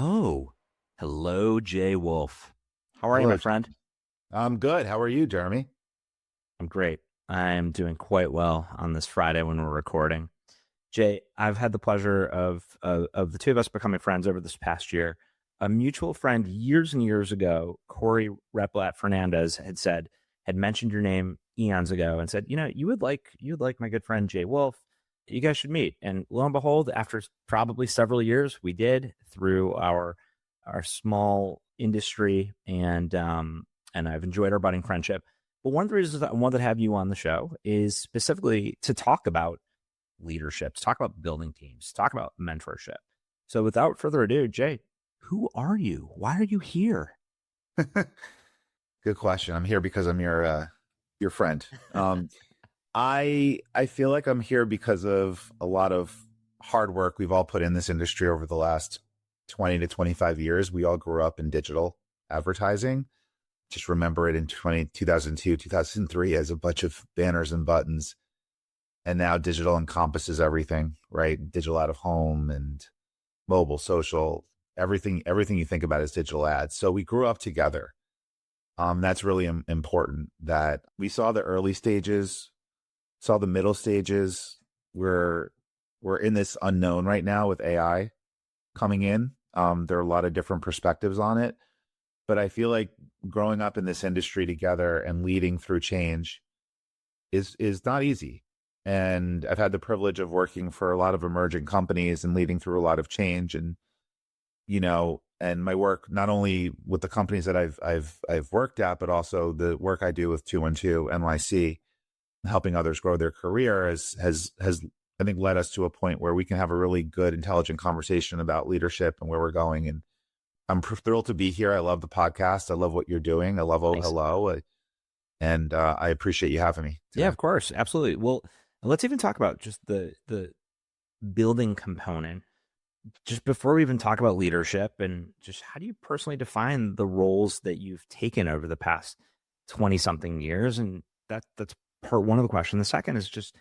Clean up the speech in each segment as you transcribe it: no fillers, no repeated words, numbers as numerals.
Oh, hello, Jay Wolff. How are you, my Hello. friend? I'm good. How are you, Jeremy? I'm great. I'm doing quite well on this Friday when we're recording. Jay, I've had the pleasure of the two of us becoming friends over this past year. A mutual friend years and years ago, Corey Replat Fernandez, had mentioned your name eons ago and said, you would like my good friend Jay Wolff. You guys should meet. And lo and behold, after probably several years, we did through our small industry, and I've enjoyed our budding friendship. But one of the reasons that I wanted to have you on the show is specifically to talk about leadership, to talk about building teams, to talk about mentorship. So without further ado, Jay, who are you? Why are you here? Good question. I'm here because I'm your friend. I feel like I'm here because of a lot of hard work we've all put in this industry over the last 20 to 25 years. We all grew up in digital advertising. Just remember it in 2002, 2003 as a bunch of banners and buttons. And now digital encompasses everything, right? Digital out of home and mobile, social, everything you think about is digital ads. So we grew up together. That's really important that we saw the early stages, saw the middle stages. We're in this unknown right now with AI coming in. There are a lot of different perspectives on it, but I feel like growing up in this industry together and leading through change is not easy. And I've had the privilege of working for a lot of emerging companies and leading through a lot of change. And my work not only with the companies that I've worked at, but also the work I do with 212 NYC, helping others grow their career has I think led us to a point where we can have a really good, intelligent conversation about leadership and where we're going. And I'm thrilled to be here. I love the podcast. I love what you're doing. I love Thanks. OhHello, and I appreciate you having me Yeah, today. of course. Absolutely. Well, let's even talk about just the building component. Just before we even talk about leadership and just how do you personally define the roles that you've taken over the past 20 something years? And that's part one of the question. The second is just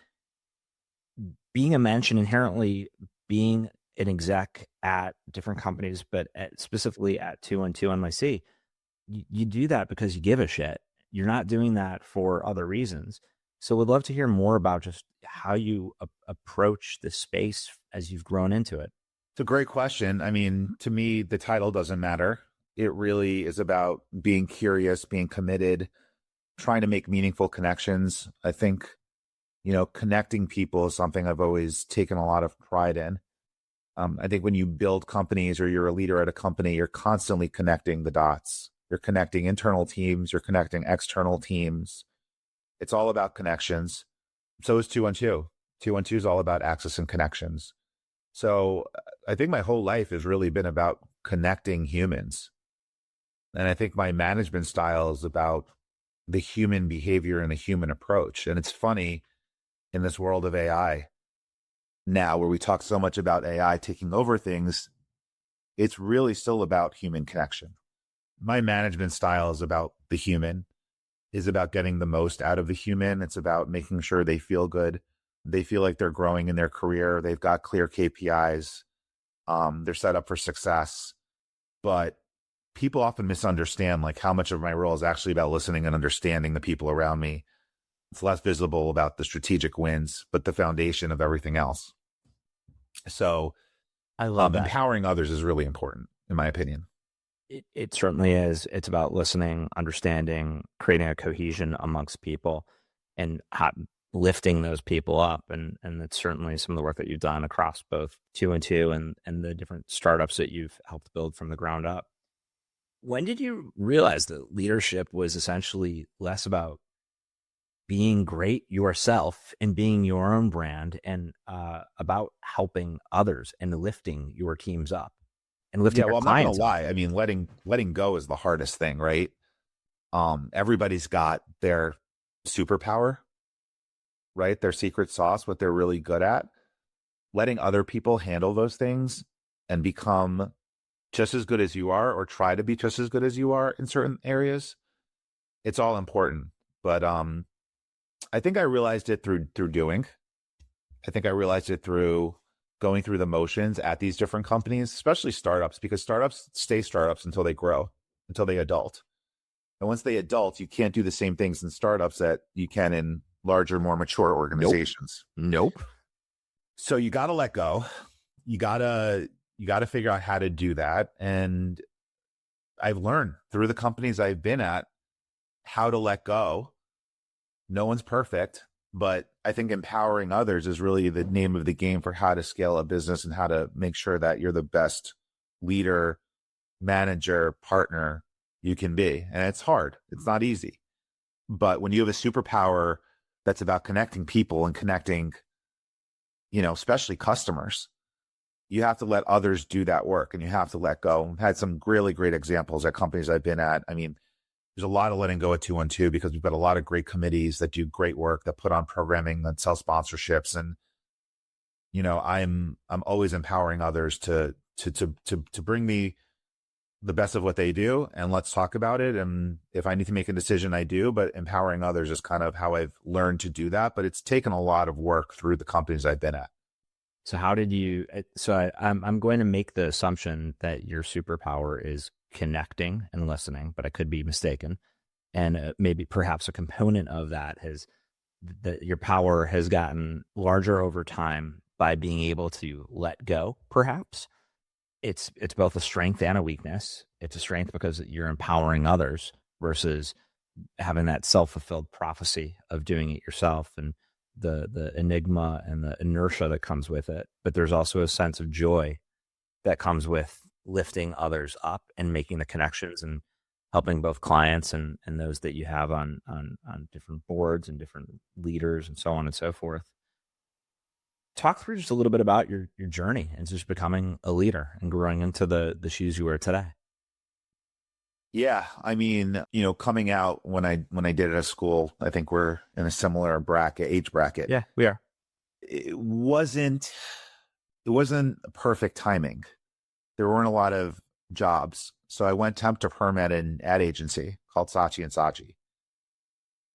being a mensch and inherently being an exec at different companies, but specifically at 212 NYC, you do that because you give a shit. You're not doing that for other reasons. So we'd love to hear more about just how you approach this space as you've grown into it. It's a great question. I mean, to me, the title doesn't matter. It really is about being curious, being committed, trying to make meaningful connections. I think, connecting people is something I've always taken a lot of pride in. I think when you build companies or you're a leader at a company, you're constantly connecting the dots. You're connecting internal teams, you're connecting external teams. It's all about connections. So is 212. 212 is all about access and connections. So I think my whole life has really been about connecting humans. And I think my management style is about the human behavior and the human approach. And it's funny in this world of AI now, where we talk so much about AI taking over things, it's really still about human connection. My management style is about the human, is about getting the most out of the human. It's about making sure they feel good. They feel like they're growing in their career. They've got clear KPIs. They're set up for success. But people often misunderstand like how much of my role is actually about listening and understanding the people around me. It's less visible about the strategic wins, but the foundation of everything else. So I love that. empowering others is really important, in my opinion. It certainly is. It's about listening, understanding, creating a cohesion amongst people, and lifting those people up. And that's certainly some of the work that you've done across both 212 and the different startups that you've helped build from the ground up. When did you realize that leadership was essentially less about being great yourself and being your own brand, and about helping others and lifting your teams up and lifting Yeah, your well, I'm not gonna clients up? lie. I mean, letting go is the hardest thing, right? Everybody's got their superpower, right? Their secret sauce, what they're really good at. Letting other people handle those things and become just as good as you are, or try to be just as good as you are in certain areas, it's all important. But I think I realized it through doing. I think I realized it through going through the motions at these different companies, especially startups, because startups stay startups until they grow, until they adult. And once they adult, you can't do the same things in startups that you can in larger, more mature organizations. Nope. So you got to let go. You got to figure out how to do that. And I've learned through the companies I've been at how to let go. No one's perfect, but I think empowering others is really the name of the game for how to scale a business and how to make sure that you're the best leader, manager, partner you can be. And it's hard. It's not easy. But when you have a superpower that's about connecting people and connecting, especially customers, you have to let others do that work and you have to let go. I've had some really great examples at companies I've been at. I mean, there's a lot of letting go at 212 because we've got a lot of great committees that do great work, that put on programming, that sell sponsorships. And, I'm always empowering others to bring me the best of what they do. And let's talk about it. And if I need to make a decision, I do, but empowering others is kind of how I've learned to do that. But it's taken a lot of work through the companies I've been at. So how did you, I'm going to make the assumption that your superpower is connecting and listening, but I could be mistaken. And maybe perhaps a component of that is that your power has gotten larger over time by being able to let go, perhaps. It's both a strength and a weakness. It's a strength because you're empowering others versus having that self-fulfilled prophecy of doing it yourself and the enigma and the inertia that comes with it. But there's also a sense of joy that comes with lifting others up and making the connections and helping both clients and those that you have on different boards and different leaders and so on and so forth. Talk through just a little bit about your journey and just becoming a leader and growing into the shoes you wear today. Yeah. I mean, coming out when I did it at school, I think we're in a similar age bracket. Yeah, we are. It wasn't perfect timing. There weren't a lot of jobs. So I went temp to perm at an ad agency called Saatchi & Saatchi.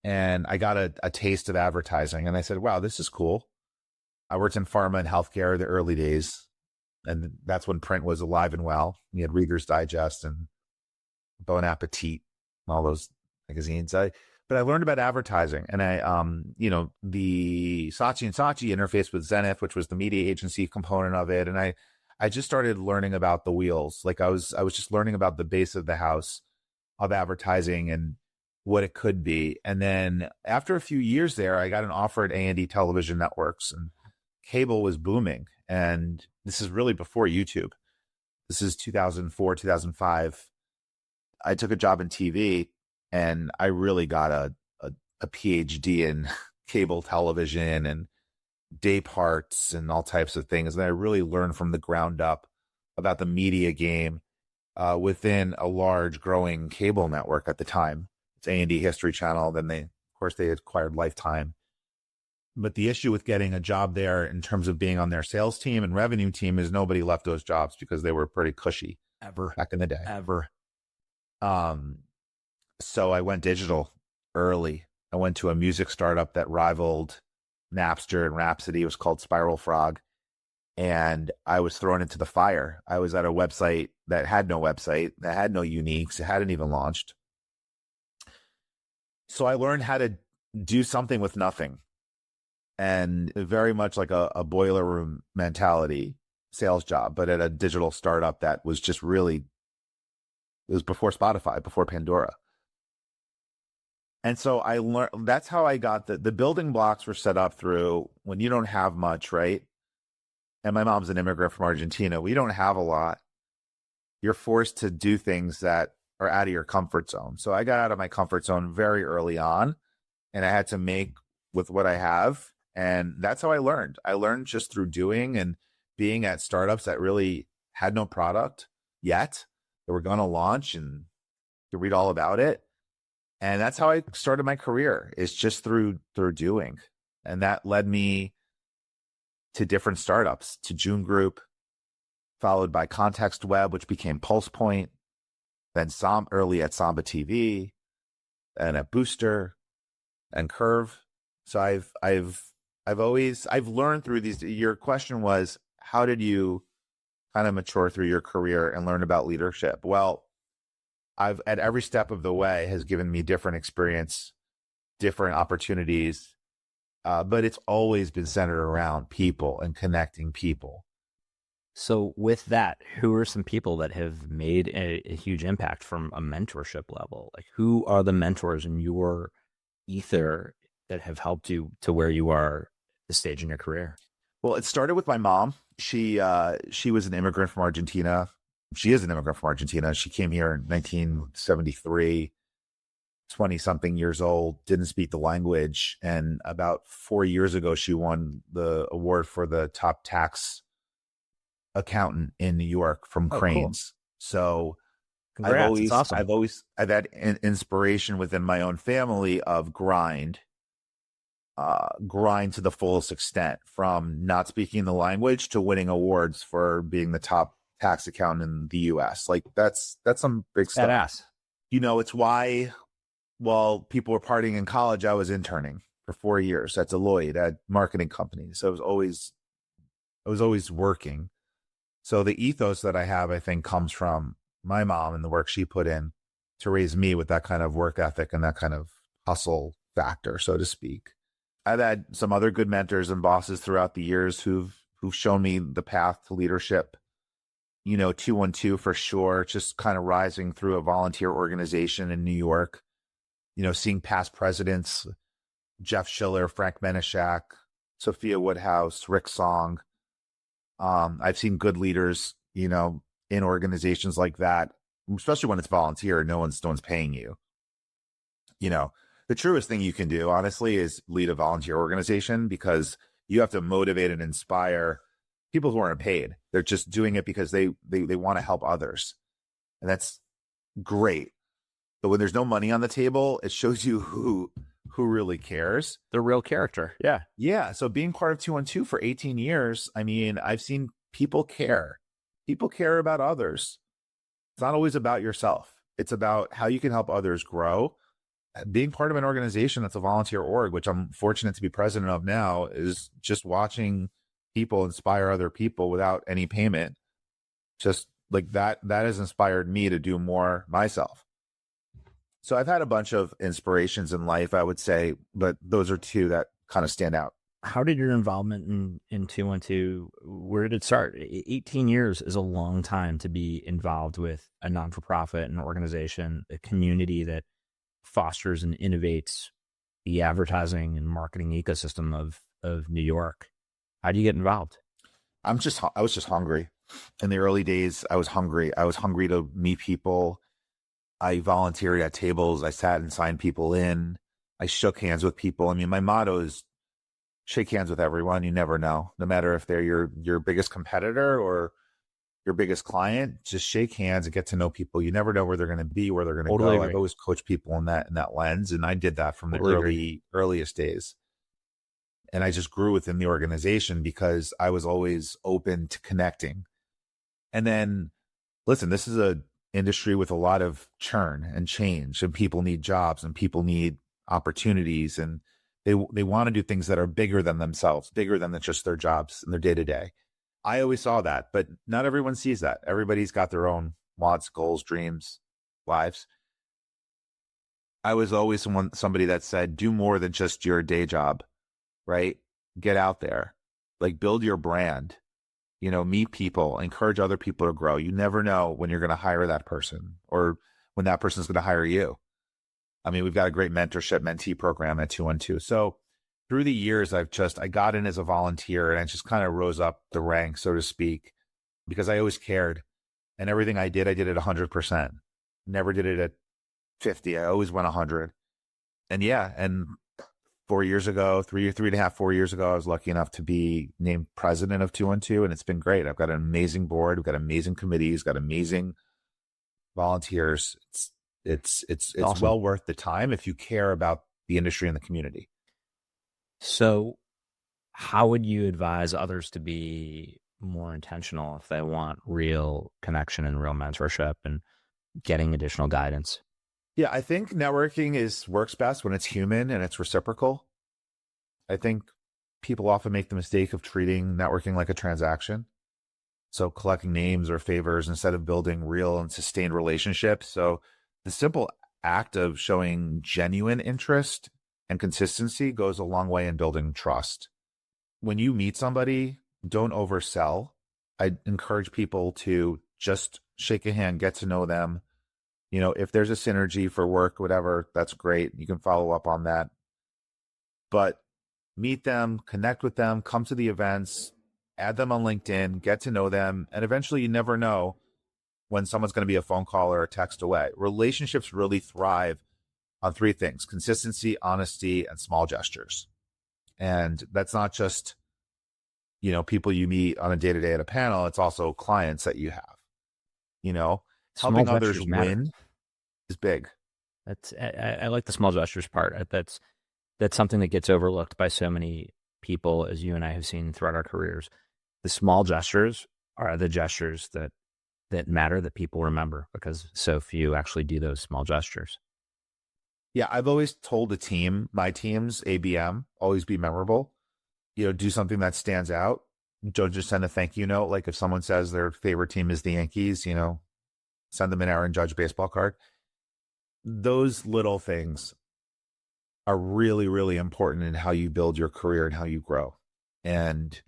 And I got a taste of advertising and I said, wow, this is cool. I worked in pharma and healthcare the early days. And that's when print was alive and well. We had Reader's Digest and Bon Appetit and all those magazines. But I learned about advertising and the Saatchi & Saatchi interface with Zenith, which was the media agency component of it. And I just started learning about the wheels. Like I was just learning about the base of the house of advertising and what it could be. And then after a few years there, I got an offer at A&E Television Networks and cable was booming. And this is really before YouTube. This is 2004, 2005. I took a job in TV and I really got a PhD in cable television and day parts and all types of things. And I really learned from the ground up about the media game within a large growing cable network at the time. It's A&E History Channel. Then of course, they acquired Lifetime. But the issue with getting a job there in terms of being on their sales team and revenue team is nobody left those jobs because they were pretty cushy back in the day. So I went digital early. I went to a music startup that rivaled Napster and Rhapsody. It was called Spiral Frog. And I was thrown into the fire. I was at a website that had no website, that had no uniques. It hadn't even launched. So I learned how to do something with nothing. And very much like a boiler room mentality sales job, but at a digital startup that was just really, it was before Spotify, before Pandora. And so I learned, that's how I got the building blocks were set up through when you don't have much, right? And my mom's an immigrant from Argentina. We don't have a lot. You're forced to do things that are out of your comfort zone. So I got out of my comfort zone very early on and I had to make with what I have. And that's how I learned. I learned just through doing and being at startups that really had no product yet. They were going to launch and to read all about it. And that's how I started my career, is just through doing. And that led me to different startups, to June Group, followed by Context Web, which became Pulse Point, then early at Samba TV, and at Booster and Curve. So I've learned through these. Your question was, how did you kind of mature through your career and learn about leadership? Well, I've at every step of the way has given me different experience, different opportunities, but it's always been centered around people and connecting people. So with that, who are some people that have made a huge impact from a mentorship level? Like, who are the mentors in your ether that have helped you to where you are at this stage in your career? Well, it started with my mom. She was an immigrant from Argentina. She is an immigrant from Argentina. She came here in 1973, 20 something years old, didn't speak the language. And about 4 years ago, she won the award for the top tax accountant in New York from Oh, cool. Cranes. So Congrats. It's awesome. I've had inspiration within my own family of grind to the fullest extent, from not speaking the language to winning awards for being the top tax accountant in the US. Like that's some big stuff. Badass. It's why while people were partying in college, I was interning for 4 years at Deloitte at marketing companies. So I was always working. So the ethos that I have, I think, comes from my mom and the work she put in to raise me with that kind of work ethic and that kind of hustle factor, so to speak. I've had some other good mentors and bosses throughout the years who've shown me the path to leadership. 212 for sure, just kind of rising through a volunteer organization in New York, seeing past presidents, Jeff Schiller, Frank Menishak, Sophia Woodhouse, Rick Song. I've seen good leaders, in organizations like that, especially when it's volunteer, no one's paying you. The truest thing you can do, honestly, is lead a volunteer organization, because you have to motivate and inspire people who aren't paid. They're just doing it because they want to help others. And that's great. But when there's no money on the table, it shows you who really cares. The real character. Yeah. Yeah. So being part of 212 for 18 years, I mean, I've seen people care. People care about others. It's not always about yourself. It's about how you can help others grow. Being part of an organization that's a volunteer org, which I'm fortunate to be president of now, is just watching people inspire other people without any payment. Just like that has inspired me to do more myself. So I've had a bunch of inspirations in life, I would say, but those are two that kind of stand out. How did your involvement in 212, where did it start? 18 years is a long time to be involved with a non-for-profit, an organization, a community that fosters and innovates the advertising and marketing ecosystem of New York. How do you get involved? I was just hungry. In the early days, I was hungry. I was hungry to meet people. I volunteered at tables. I sat and signed people in. I shook hands with people. I mean, my motto is shake hands with everyone. You never know. No matter if they're your biggest competitor or your biggest client, just shake hands and get to know people. You never know where they're going to be, where they're going to go. I've always coached people in that lens, and I did that from the earliest days. And I just grew within the organization because I was always open to connecting. And then, listen, this is a industry with a lot of churn and change, and people need jobs and people need opportunities, and they want to do things that are bigger than themselves, bigger than just their jobs and their day to day. I always saw that, but not everyone sees that. Everybody's got their own wants, goals, dreams, lives. I was always somebody that said, do more than just your day job, right? Get out there, like build your brand, meet people, encourage other people to grow. You never know when you're going to hire that person or when that person's going to hire you. I mean, we've got a great mentorship mentee program at 212. So through the years, I got in as a volunteer, and I just kind of rose up the ranks, so to speak, because I always cared, and everything I did at 100%. Never did it at 50. I always went 100. And yeah, and 4 years ago, 3.5, 4 years ago, I was lucky enough to be named president of 212, and it's been great. I've got an amazing board. We've got amazing committees, got amazing volunteers. It's awesome. Well worth the time if you care about the industry and the community. So how would you advise others to be more intentional if they want real connection and real mentorship and getting additional guidance? Yeah, I think networking works best when it's human and it's reciprocal. I think people often make the mistake of treating networking like a transaction. So collecting names or favors instead of building real and sustained relationships. So the simple act of showing genuine interest and consistency goes a long way in building trust. When you meet somebody, don't oversell. I encourage people to just shake a hand, get to know them. If there's a synergy for work, whatever, that's great. You can follow up on that. But meet them, connect with them, come to the events, add them on LinkedIn, get to know them. And eventually you never know when someone's going to be a phone call or a text away. Relationships really thrive on three things: consistency, honesty, and small gestures. And that's not just, people you meet on a day-to-day at a panel. It's also clients that you have. Small Helping others gestures matter. win is big. I like the small gestures part. That's something that gets overlooked by so many people, as you and I have seen throughout our careers. The small gestures are the gestures that matter, that people remember, because so few actually do those small gestures. Yeah, I've always told my teams, ABM, always be memorable. Do something that stands out. Don't just send a thank you note. Like if someone says their favorite team is the Yankees, send them an Aaron Judge baseball card. Those little things are really, really important in how you build your career and how you grow. And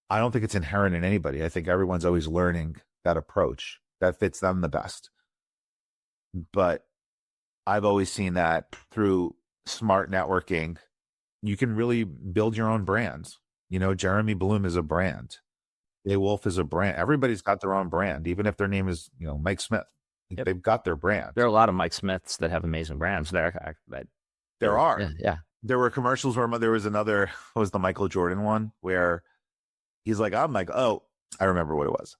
I don't think it's inherent in anybody. I think everyone's always learning that approach that fits them the best. But I've always seen that through smart networking, you can really build your own brands. Jeremy Bloom is a brand. Jay Wolff is a brand. Everybody's got their own brand, even if their name is, Mike Smith. Yep. They've got their brand. There are a lot of Mike Smiths that have amazing brands there. There are. Yeah. There were commercials where there was another, what was the Michael Jordan one, where he's like, I'm Michael. Oh, I remember what it was.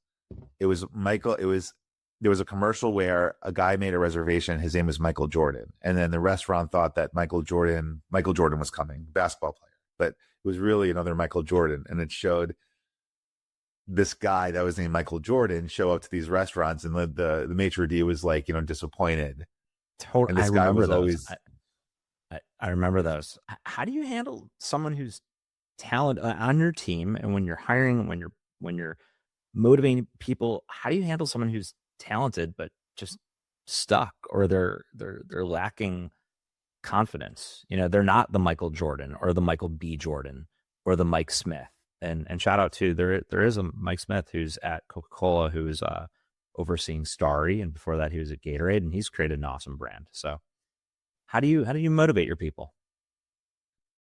It was Michael. There was a commercial where a guy made a reservation. His name was Michael Jordan. And then the restaurant thought that Michael Jordan was coming, basketball player, but it was really another Michael Jordan. And it showed this guy that was named Michael Jordan show up to these restaurants, and the maitre d' was like, disappointed. Totally. And this guy was always, I remember those. How do you handle someone who's talented on your team, and when you're hiring, when you're motivating people, how do you handle someone who's talented but just stuck, or they're lacking confidence? They're not the Michael Jordan or the Michael B. Jordan or the Mike Smith. And shout out to there is a Mike Smith who's at Coca-Cola, who is overseeing Starry, and before that he was at Gatorade, and he's created an awesome brand. So how do you motivate your people?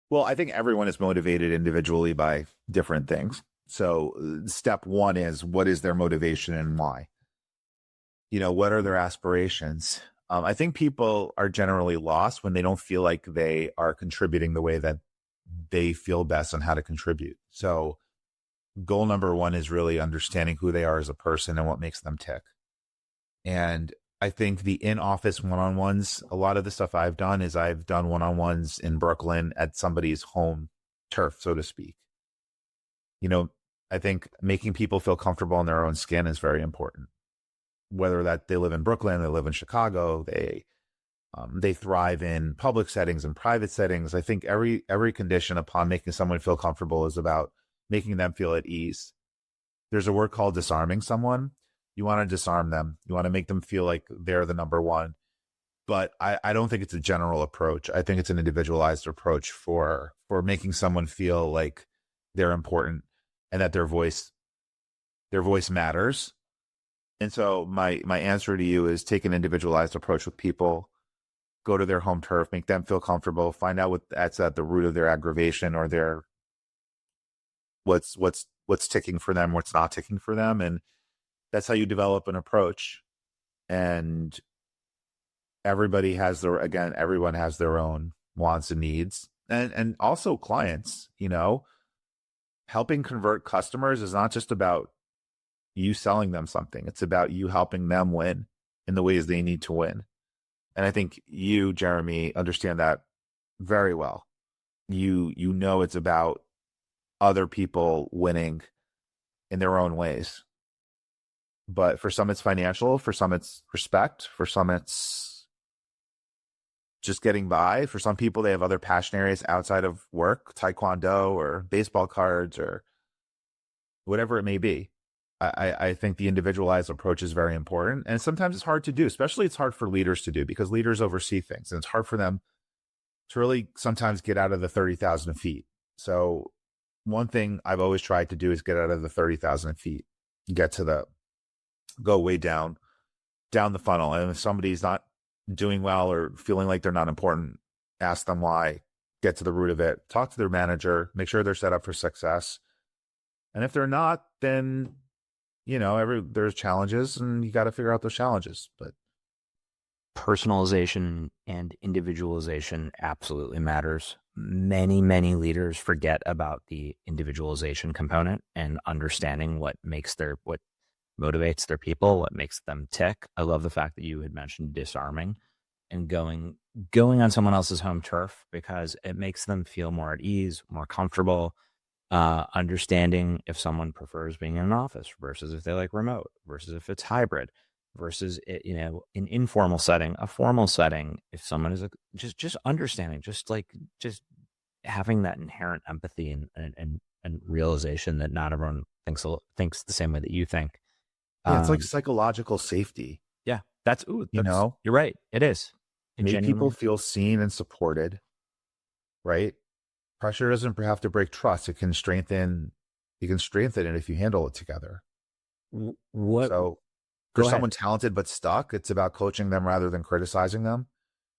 Well, I think everyone is motivated individually by different things. So step one is, what is their motivation and why? What are their aspirations? I think people are generally lost when they don't feel like they are contributing the way that they feel best on how to contribute. So goal number one is really understanding who they are as a person and what makes them tick. And I think the in-office one-on-ones, a lot of the stuff I've done is I've done one-on-ones in Brooklyn at somebody's home turf, so to speak. I think making people feel comfortable in their own skin is very important. Whether that they live in Brooklyn, they live in Chicago, they thrive in public settings and private settings. I think every condition upon making someone feel comfortable is about making them feel at ease. There's a word called disarming someone. You want to disarm them. You want to make them feel like they're the number one. But I don't think it's a general approach. I think it's an individualized approach for making someone feel like they're important and that their voice matters. And so my answer to you is take an individualized approach with people. Go to their home turf, make them feel comfortable, find out that's at the root of their aggravation or their what's ticking for them, what's not ticking for them. And that's how you develop an approach. And everyone has their own wants and needs. And also clients, helping convert customers is not just about you selling them something. It's about you helping them win in the ways they need to win. And I think you, Jeremy, understand that very well. It's about other people winning in their own ways. But for some, it's financial. For some, it's respect. For some, it's just getting by. For some people, they have other passion areas outside of work, taekwondo or baseball cards or whatever it may be. I think the individualized approach is very important. And sometimes it's hard to do, especially it's hard for leaders to do because leaders oversee things and it's hard for them to really sometimes get out of the 30,000 feet. So one thing I've always tried to do is get out of the 30,000 feet, go way down the funnel. And if somebody's not doing well or feeling like they're not important, ask them why, get to the root of it, talk to their manager, make sure they're set up for success. And if they're not, then, there's challenges and you got to figure out those challenges. But personalization and individualization absolutely matters. Many, many leaders forget about the individualization component and understanding what motivates their people, what makes them tick. I love the fact that you had mentioned disarming and going on someone else's home turf because it makes them feel more at ease, more comfortable, understanding if someone prefers being in an office versus if they like remote versus if it's hybrid versus an informal setting, a formal setting. If someone is just understanding, just having that inherent empathy and realization that not everyone thinks the same way that you think. yeah, it's like psychological safety. Yeah, you're right. It is. Make people feel seen and supported, right? Pressure doesn't have to break trust. It can strengthen. You can strengthen it if you handle it together. So for someone talented but stuck, it's about coaching them rather than criticizing them,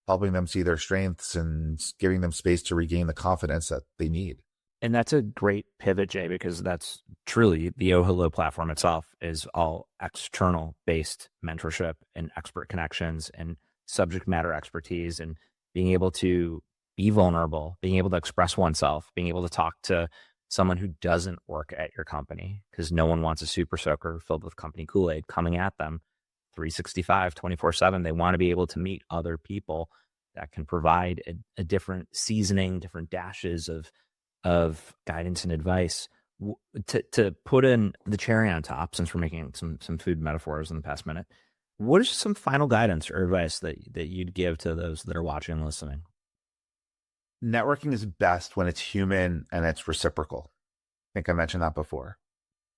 helping them see their strengths and giving them space to regain the confidence that they need. And that's a great pivot, Jay, because that's truly the OhHello platform itself is all external based mentorship and expert connections and subject matter expertise and being able to be vulnerable, being able to express oneself, being able to talk to someone who doesn't work at your company because no one wants a super soaker filled with company Kool-Aid coming at them 365, 24/7. They want to be able to meet other people that can provide a different seasoning, different dashes of guidance and advice to put in the cherry on top, since we're making some food metaphors in the past minute. What is some final guidance or advice that you'd give to those that are watching and listening? Networking is best when it's human and it's reciprocal. I think I mentioned that before.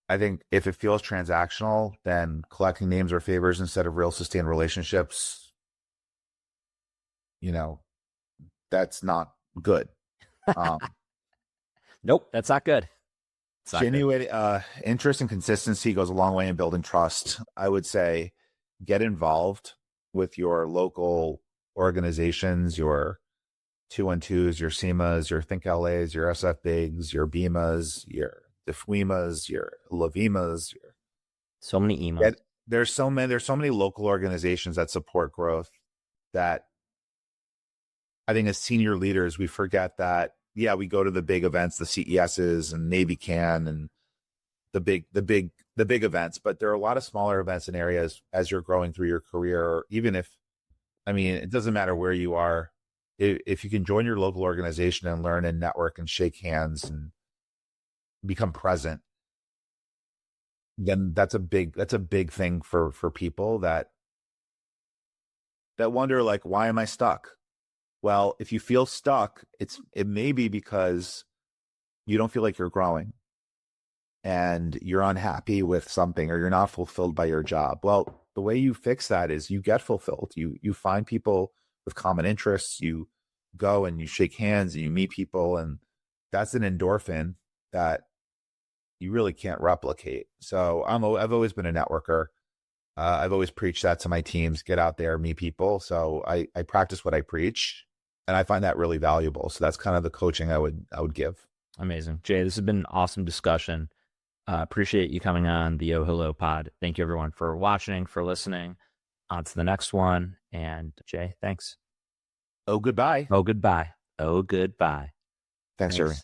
I think if it feels transactional, then collecting names or favors instead of real sustained relationships, that's not good. Nope, that's not good. Genuine interest and consistency goes a long way in building trust. I would say get involved with your local organizations, your 212s, your SEMAs, your Think LAs, your SF Bigs, your BEMAs, your DFWEMAs, your LAVIMAs. So many emails. There's so many local organizations that support growth that I think as senior leaders, we forget that, yeah, we go to the big events, the CESs and Navy Can and the big events, but there are a lot of smaller events in areas as you're growing through your career, or even it doesn't matter where you are. If you can join your local organization and learn and network and shake hands and become present, then that's a big thing for people that wonder, like, why am I stuck? Well, if you feel stuck, it may be because you don't feel like you're growing and you're unhappy with something or you're not fulfilled by your job. Well, the way you fix that is you get fulfilled. You find people with common interests, you go and you shake hands and you meet people, and that's an endorphin that you really can't replicate. So I've always been a networker. I've always preached that to my teams: get out there, meet people. So I practice what I preach, and I find that really valuable. So that's kind of the coaching I would give. Amazing, Jay. This has been an awesome discussion. Appreciate you coming on the OhHello pod. Thank you everyone for watching, for listening. On to the next one. And Jay, thanks. Oh, goodbye. Oh, goodbye. Oh, goodbye. Thanks, Jeremy.